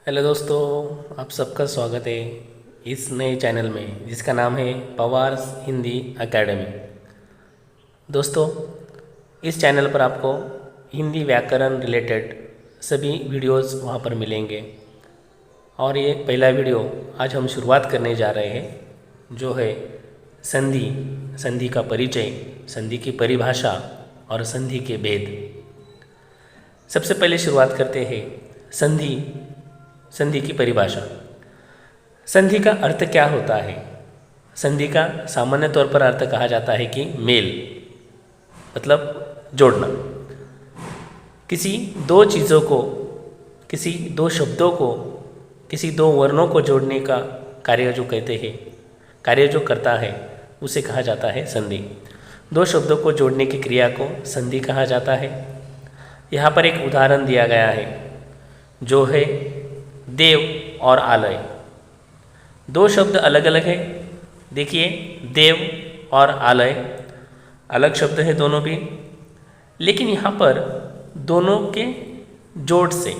Hello दोस्तों, आप सबका स्वागत है इस नए चैनल में जिसका नाम है पवार्स हिंदी एकेडमी। दोस्तों, इस चैनल पर आपको हिंदी व्याकरण रिलेटेड सभी वीडियोस वहाँ पर मिलेंगे। और ये पहला वीडियो आज हम शुरुआत करने जा रहे हैं, जो है संधि, संधि का परिचय, संधि की परिभाषा और संधि के भेद। सबसे पहले शुरुआत करते हैं संधि, संधि की परिभाषा। संधि का अर्थ क्या होता है? संधि का सामान्य तौर पर अर्थ कहा जाता है कि मेल, मतलब जोड़ना। किसी दो चीज़ों को, किसी दो शब्दों को, किसी दो वर्णों को जोड़ने का कार्य जो कहते हैं, कार्य जो करता है, उसे कहा जाता है संधि। दो शब्दों को जोड़ने की क्रिया को संधि कहा जाता है। यहाँ पर एक उदाहरण दिया गया है, जो है देव और आलय। दो शब्द अलग अलग हैं। देखिए, देव और आलय अलग शब्द है दोनों भी, लेकिन यहाँ पर दोनों के जोड़ से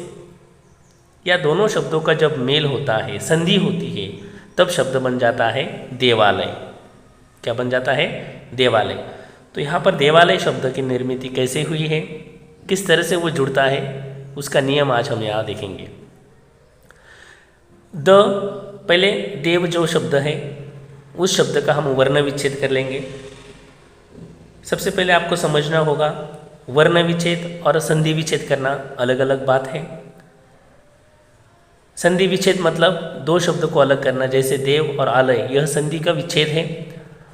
या दोनों शब्दों का जब मेल होता है, संधि होती है, तब शब्द बन जाता है देवालय। क्या बन जाता है? देवालय। तो यहाँ पर देवालय शब्द की निर्मिति कैसे हुई है, किस तरह से वो जुड़ता है, उसका नियम आज हम यहाँ देखेंगे। पहले देव जो शब्द है, उस शब्द का हम वर्ण विच्छेद कर लेंगे। सबसे पहले आपको समझना होगा, वर्ण विच्छेद और संधि विच्छेद करना अलग अलग बात है। संधि विच्छेद मतलब दो शब्द को अलग करना, जैसे देव और आलय, यह संधि का विच्छेद है।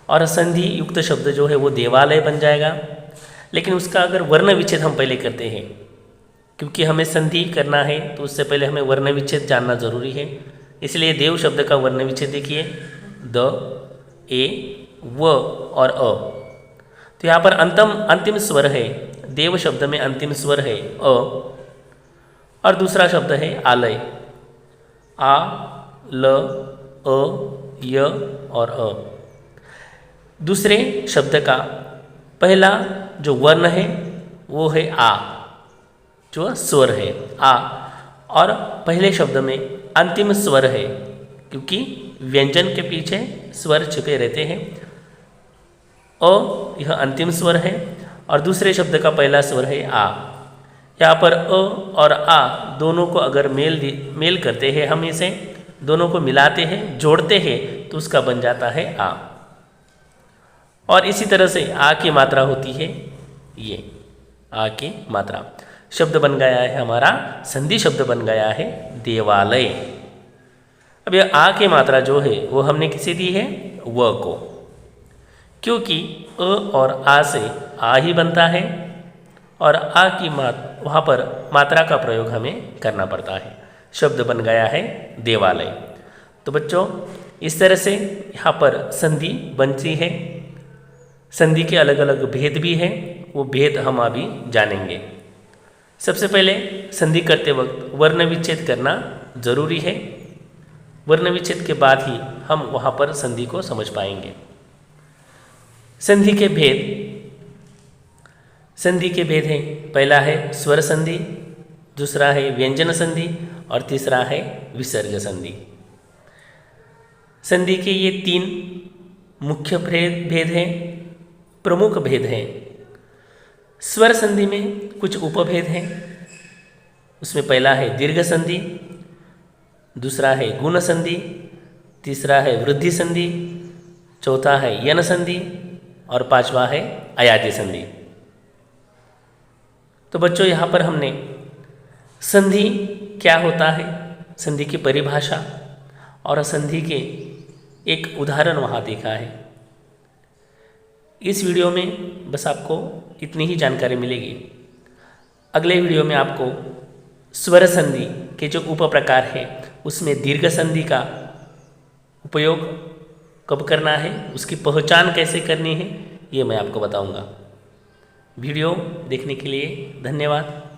और संधि युक्त शब्द जो है वो देवालय बन जाएगा। लेकिन उसका अगर वर्ण विच्छेद हम पहले करते हैं, क्योंकि हमें संधि करना है तो उससे पहले हमें वर्ण विच्छेद जानना जरूरी है। इसलिए देव शब्द का वर्ण विच्छेद देखिए, द, ए, व और अ। तो यहाँ पर अंतिम स्वर है, देव शब्द में अंतिम स्वर है अ, और दूसरा शब्द है आलय, आ, ल, अ, य और अ। दूसरे शब्द का पहला जो वर्ण है वो है आ, जो स्वर है आ, और पहले शब्द में अंतिम स्वर है, क्योंकि व्यंजन के पीछे स्वर छिपे रहते हैं। अ यह अंतिम स्वर है और दूसरे शब्द का पहला स्वर है आ। यहाँ पर अ और आ दोनों को अगर मेल करते हैं, हम इसे दोनों को मिलाते हैं, जोड़ते हैं, तो उसका बन जाता है आ। और इसी तरह से आ की मात्रा होती है ये, आ की मात्रा। शब्द बन गया है हमारा, संधि शब्द बन गया है देवालय। अब यह आ की मात्रा जो है वो हमने किसे दी है? व को, क्योंकि अ और आ से आ ही बनता है और आ की वहाँ पर मात्रा का प्रयोग हमें करना पड़ता है। शब्द बन गया है देवालय। तो बच्चों, इस तरह से यहाँ पर संधि बनती है। संधि के अलग अलग भेद भी हैं, वो भेद हम अभी जानेंगे। सबसे पहले संधि करते वक्त वर्ण विच्छेद करना जरूरी है। वर्ण विच्छेद के बाद ही हम वहाँ पर संधि को समझ पाएंगे। संधि के भेद, संधि के भेद हैं, पहला है स्वर संधि, दूसरा है व्यंजन संधि और तीसरा है विसर्ग संधि। संधि के ये तीन मुख्य भेद हैं, प्रमुख भेद हैं। स्वर संधि में कुछ उपभेद हैं। उसमें पहला है दीर्घ संधि, दूसरा है गुण संधि, तीसरा है वृद्धि संधि, चौथा है यन संधि और पांचवा है अयाज्य संधि। तो बच्चों, यहाँ पर हमने संधि क्या होता है, संधि की परिभाषा और संधि के एक उदाहरण वहाँ देखा है। इस वीडियो में बस आपको इतनी ही जानकारी मिलेगी। अगले वीडियो में आपको स्वर संधि के जो उप प्रकार है, उसमें दीर्घ संधि का उपयोग कब करना है, उसकी पहचान कैसे करनी है, ये मैं आपको बताऊंगा। वीडियो देखने के लिए धन्यवाद।